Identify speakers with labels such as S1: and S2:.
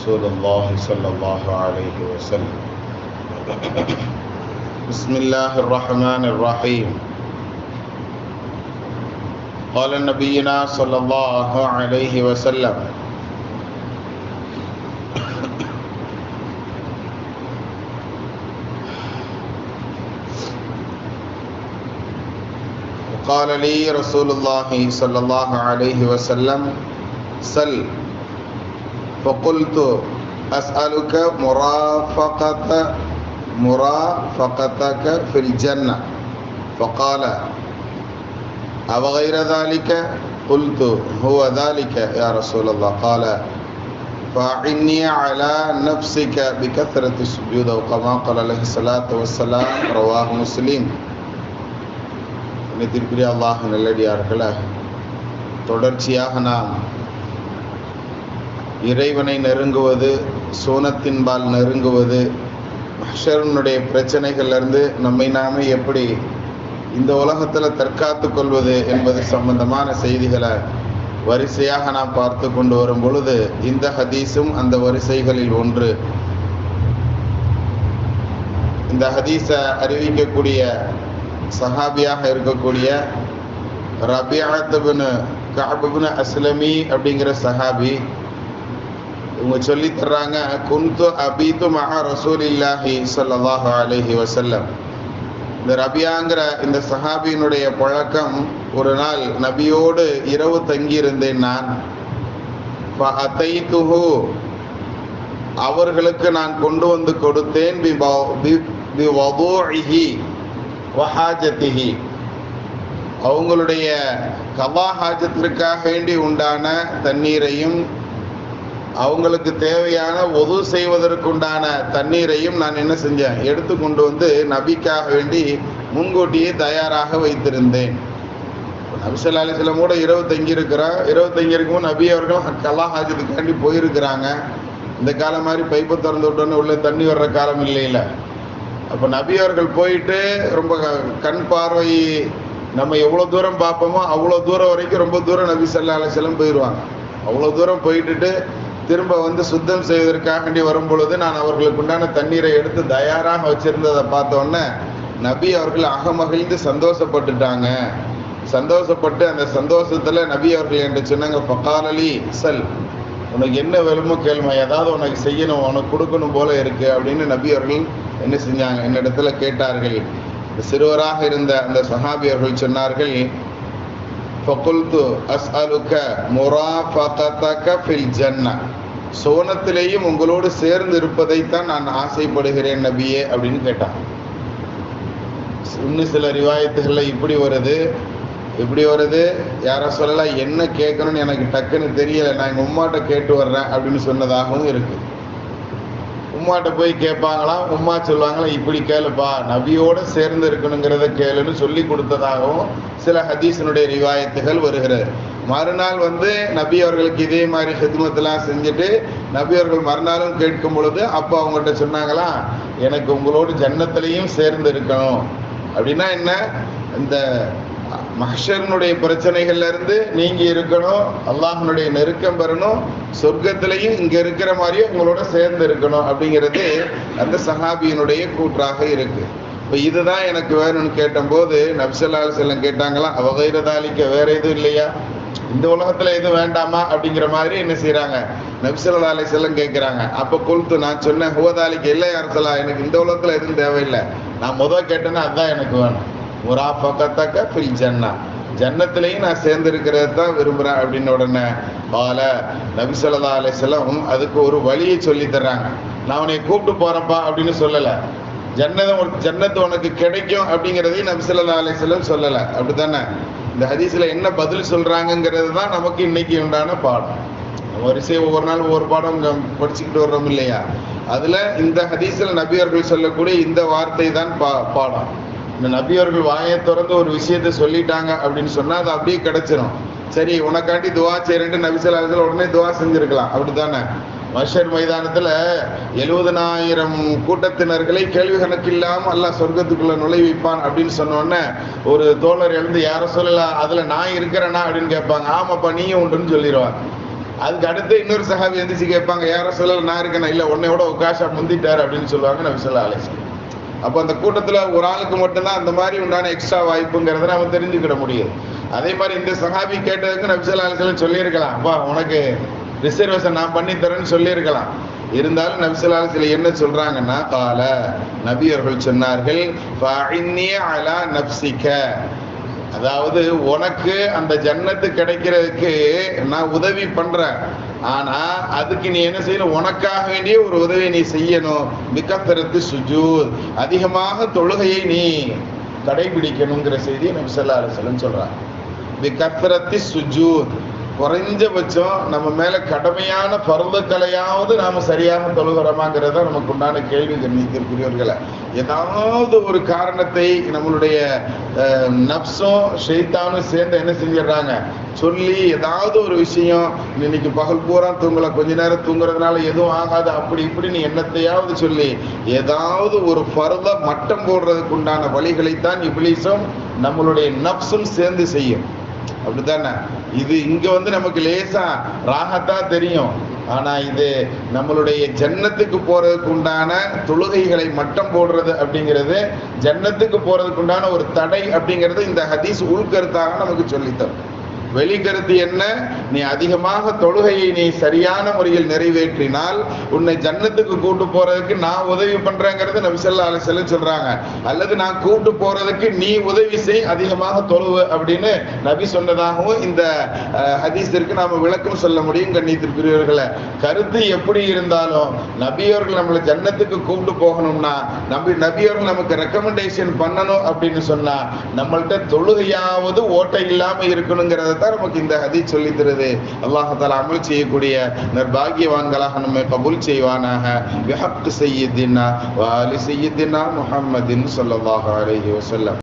S1: رسول الله صلى الله عليه وسلم. بسم الله الرحمن الرحيم. قال نبينا صلى الله عليه وسلم: قال لي رسول الله صلى الله عليه وسلم: سل. فقلت: أسألك مرافقتك في الجنة. فقال: أو غير ذلك؟ قلت: هو ذلك يا رسول الله. قال: فأعني على نفسك بكثرة السجود، أو كما قال عليه الصلاة والسلام. رواه مسلم. நித்திற்குரிய அல்லாஹ் நல்லடியார்களே, தொடர்ச்சியாக நாம் இறைவனை நெருங்குவது, சூனத்தின்பால் நெருங்குவது, மஹ்ஷருடைய பிரச்சனைகள்லேருந்து நம்மை நாமே எப்படி இந்த உலகத்தில் தற்காத்து கொள்வது என்பது சம்பந்தமான செய்திகளை வரிசையாக நாம் பார்த்து கொண்டு வரும் பொழுது இந்த ஹதீஸும் அந்த வரிசைகளில் ஒன்று. இந்த ஹதீஸை அறிவிக்கக்கூடிய சஹாபியாக இருக்கக்கூடிய ரபிஅத் இப்னு கஅப் இப்னு அஸ்லமி அப்படிங்கிற சஹாபி இவங்க சொல்லி தர்றாங்க, குன்து அபீது மஅ ரசூலில்லாஹி ஸல்லல்லாஹு அலைஹி வஸல்லம். இந்த ரபியாங்கிற இந்த சஹாபியினுடைய பழக்கம், ஒரு நாள் நபியோடு இரவு தங்கியிருந்தேன் நான். ஃபஅதைதுஹு, அவர்களுக்கு நான் கொண்டு வந்து கொடுத்தேன், பிவதுஇஹி வஹாஜத்திஹி, அவங்களுடைய கபா ஹாஜத்திற்காக வேண்டி உண்டான தண்ணீரையும் அவங்களுக்கு தேவையான ஒது செய்வதற்குண்டான தண்ணீரையும் நான் என்ன செஞ்சேன், எடுத்து கொண்டு வந்து நபிக்காக வேண்டி முன்கூட்டியே தயாராக வைத்திருந்தேன். நபி ஸல்லல்லாஹு அலைஹி வஸல்லம் கூட இரவு தங்கியிருக்கும் நபி அவர்கள் கல்லா ஹாஜத்துக்காண்டி போயிருக்கிறாங்க. இந்த காலம் மாதிரி பைப்பை திறந்து விட்டோன்னு உள்ள தண்ணி வர்ற காலம் இல்லையில. அப்போ நபி அவர்கள் போயிட்டு ரொம்ப கண் பார்வை நம்ம எவ்வளோ தூரம் பார்ப்போமோ அவ்வளோ தூரம் வரைக்கும் ரொம்ப தூரம் நபி ஸல்லல்லாஹு அலைஹி வஸல்லம் போயிடுவாங்க. அவ்வளோ தூரம் போயிட்டுட்டு திரும்ப வந்து சுத்தம் செய்வதற்காக வேண்டி வரும் பொழுது நான் அவர்களுக்கு உண்டான தண்ணீரை எடுத்து தயாராக வச்சிருந்ததை பார்த்தோன்னே நபி அவர்கள் அகமகிழ்ந்து சந்தோஷப்பட்டுட்டாங்க. சந்தோஷப்பட்டு அந்த சந்தோஷத்தில் நபி அவர்கள் என்று சொன்னாங்க, ஃபகாலலி சல், உனக்கு என்ன வேணுமோ கேள்மை, ஏதாவது உனக்கு செய்யணும், உனக்கு கொடுக்கணும் போல இருக்கு அப்படின்னு நபி அவர்கள் என்ன செஞ்சாங்க, என்னிடத்துல கேட்டார்கள். சிறுவராக இருந்த அந்த சஹாபி அவர்கள் சொன்னார்கள், ஃபகுல்து அஸ்அலுக முராஃபகதக ஃபில் ஜன்னah, சோனத்திலேயும் உங்களோடு சேர்ந்து இருப்பதைத்தான் நான் ஆசைப்படுகிறேன் நபியே அப்படின்னு கேட்டான். இன்னும் சில ரிவாயத்துகள்ல இப்படி வருது, யார சொல்லலாம், என்ன கேட்கணும்னு எனக்கு டக்குன்னு தெரியல, நான் எங்கள் உம்மாட்ட கேட்டு வர்றேன் அப்படின்னு சொன்னதாகவும் இருக்கு. உம்மாட்ட போய் கேட்பாங்களாம், உம்மா சொல்லுவாங்களாம், இப்படி கேளுப்பா, நபியோடு சேர்ந்து இருக்கணுங்கிறத கேளுன்னு சொல்லி கொடுத்ததாகவும் சில ஹதீஸினுடைய ரிவாயத்துகள் வருகிறது. மறுநாள் வந்து நபி அவர்களுக்கு இதே மாதிரி ஹித்மத்தெல்லாம் செஞ்சுட்டு நபி அவர்கள் மறுநாளும் கேட்கும் பொழுது அப்போ அவங்கள்ட்ட சொன்னாங்களாம், எனக்கு உங்களோடு ஜன்னத்திலையும் சேர்ந்து இருக்கணும். அப்படின்னா என்ன, இந்த மஹ்ஷருடைய பிரச்சனைகள்ல இருந்து நீங்க இருக்கணும், அல்லாஹ்வுடைய நெருக்கம் பெறணும், சொர்க்கத்திலையும் இங்க இருக்கிற மாதிரியே உங்களோட சேர்ந்து இருக்கணும் அப்படிங்கிறது அந்த சஹாபியினுடைய கூற்றாக இருக்கு. இப்போ இதுதான் எனக்கு வேணும்னு கேட்டபோது நபி ஸல்லல்லாஹு அலைஹி வஸல்லம் கேட்டாங்களா, அவ கைரதாலிக்க வேற எதுவும் இல்லையா, இந்த உலகத்துல எதுவும் வேண்டாமா அப்படிங்கிற மாதிரி என்ன செய்யறாங்க, நபி ஸல்லல்லாஹு அலைஹி வஸல்லம் கேட்கிறாங்க. அப்போ குல்து, நான் சொன்னேன், ஹுவதாலிக்க இல்லை யாரசலா, எனக்கு இந்த உலகத்துல எதுவும் தேவையில்லை, நான் முதல் கேட்டேன்னா அதுதான் எனக்கு வேணும், முராஃபகதக ஃபில் ஜன்னah, ஜன்னத்திலையும் நான் சேர்ந்திருக்கிறத தான் விரும்புகிறேன் அப்படின்னு உடனே பால நபி ஸல்லல்லாஹு அலைஹி வஸல்லம் அதுக்கு ஒரு வழியை சொல்லி தர்றாங்க. நான் உன்னை கூப்பிட்டு போறேன்ப்பா அப்படின்னு சொல்லலை, ஜன்னத்து உனக்கு கிடைக்கும் அப்படிங்கிறதையும் நபி ஸல்லல்லாஹு அலைஹி வஸல்லம் சொல்லலை. அப்படித்தானே இந்த ஹதீஸ்ல என்ன பதில் சொல்றாங்கிறது தான் நமக்கு இன்னைக்கு உண்டான பாடம். வரிசை ஒவ்வொரு நாள் ஒவ்வொரு பாடம் படிச்சுக்கிட்டு வர்றோம் இல்லையா, அதுல இந்த ஹதீஸ்ல நபி அவர்கள் சொல்லக்கூடிய இந்த வார்த்தை தான் பாடம். இந்த நபி அவர்கள் வாயை திறந்து ஒரு விஷயத்தை சொல்லிட்டாங்க அப்படின்னு சொன்னா அது அப்படியே கிடைச்சிடும். சரி, உனக்காண்டி துவா செய்யறேன்ட்டு நபி ஸல்லல்லாஹு அலைஹி வஸல்லம் உடனே துவா செஞ்சிருக்கலாம். அப்படித்தானே மஹ்ஷர் மைதானத்துல 70,000 கூட்டத்தினர்களை கேள்வி கணக்கு இல்லாம அல்லாஹ் சொர்க்கத்துக்குள்ள நுழைவிப்பான் அப்படின்னு சொன்னோடனே ஒரு தோழர் எழுந்து, யார சொல்லலாம் அதுல நான் இருக்கிறேனா அப்படின்னு கேட்பாங்க. ஆமாப்பா நீயும் உண்டுன்னு சொல்லிடுவாங்க. அதுக்கு அடுத்து இன்னொரு சஹாபி எந்திரிச்சு கேட்பாங்க, யார சொல்லல நான் இருக்கேன், இல்ல உன்னையோட உக்காஷா முந்திட்டாரு அப்படின்னு சொல்லுவாங்க நபி ஸல்லல்லாஹு அலைஹி வஸல்லம். அப்போ அந்த கூட்டத்துல ஒரு ஆளுக்கு மட்டும்தான் அந்த மாதிரி உண்டான எக்ஸ்ட்ரா வாய்ப்புங்கிறத நம்ம தெரிஞ்சுக்கிட முடியும். அதே மாதிரி இந்த சஹாபி கேட்டதுக்கு நபி ஸல்லல்லாஹு அலைஹி வஸல்லம் சொல்லியிருக்கலாம், அப்பா உனக்கு ரிசர்வேஷன் நான் பண்ணி தரேன்னு சொல்லியிருக்கலாம். இருந்தாலும் நபி ஸல்லல்லாஹு அலைஹி வஸல்லம் என்ன சொல்றாங்கன்னா, கால நபி அவர்கள் சொன்னார்கள், ஃபஇன்னி அலா நஃப்ஸிக, அதாவது உனக்கு அந்த ஜன்னத்து கிடைக்கிறதுக்கு நான் உதவி பண்றேன், ஆனா அதுக்கு நீ என்ன செய்யணும், உனக்காக வேண்டிய ஒரு உதவியை நீ செய்யணும். பிகத்ரத்து சுஜூத், அதிகமாக தொழுகையை நீ கடைபிடிக்கணுங்கிற செய்தியை நபி ஸல்லல்லாஹு அலைஹி வஸல்லம் சொல்றாங்க. பிகத்ரத்தி சுஜூத், குறைஞ்சபட்சம் நம்ம மேல கடமையான பருவக்கலையாவது நாம சரியாக தொழுகிறோமாங்கிறத நமக்கு உண்டான கேள்வி. கண்ணியத்திற்குரியவர்களை, ஏதாவது ஒரு காரணத்தை நம்மளுடைய நப்சும் ஷைத்தானும் சேர்ந்து என்ன செஞ்சிடறாங்க, சொல்லி ஏதாவது ஒரு விஷயம், இன்னைக்கு பகல் பூரா தூங்கல, கொஞ்ச நேரம் தூங்குறதுனால எதுவும் ஆகாது, அப்படி இப்படின்னு என்னத்தையாவது சொல்லி ஏதாவது ஒரு பருவ மட்டம் போடுறதுக்கு உண்டான வழிகளைத்தான் இப்லீஸும் நம்மளுடைய நப்சும் சேர்ந்து செய்யும். அப்படித்தானே? இது இங்க நமக்கு லேசா ராகத்தா தெரியும், ஆனா இது நம்மளுடைய ஜன்னத்துக்கு போறதுக்கு உண்டான தொழுகைகளை மட்டம் போடுறது அப்படிங்கிறது, ஜன்னத்துக்கு போறதுக்கு உண்டான ஒரு தடை அப்படிங்கிறது இந்த ஹதீஸ் உள்கருத்தாக நமக்கு சொல்லித்தரும். வெளிக்கருத்து என்ன, நீ அதிகமாக தொழுகையை நீ சரியான முறையில் நிறைவேற்றினால் உன்னை ஜன்னத்துக்கு கூட்டு போறதுக்கு நான் உதவி பண்றேங்கிறது நபி ஸல்லல்லாஹு அலைஹி வஸல்லம் சொல்றாங்க. அல்லது நான் கூட்டு போறதுக்கு நீ உதவி செய், அதிகமாக தொழுவு அப்படின்னு நபி சொன்னதாகவும் இந்த ஹதீஸிற்கு நாம விளக்கம் சொல்ல முடியும். கண்ணியத்திற்குரியவர்களே, கருத்து எப்படி இருந்தாலும் நபியவர்கள் நம்மளை ஜன்னத்துக்கு கூப்பிட்டு போகணும்னா, நபியவர்கள் நமக்கு ரெக்கமெண்டேஷன் பண்ணணும் அப்படின்னு சொன்னா நம்மள்கிட்ட தொழுகையாவது ஓட்டை இல்லாம இருக்கணுங்கிறத தான் நமக்கு இந்த ஹதீஸ் சொல்லி தருது. அல்லாஹ் தஆலா அமல் செய்யக்கூடிய நற்பாகியவான்களாக நம்மை கபூல் செய்வானாக. பிஹக் சய்யிதினா வ ஆலி சய்யிதினா முஹம்மதின் ஸல்லல்லாஹு அலைஹி வஸல்லம்.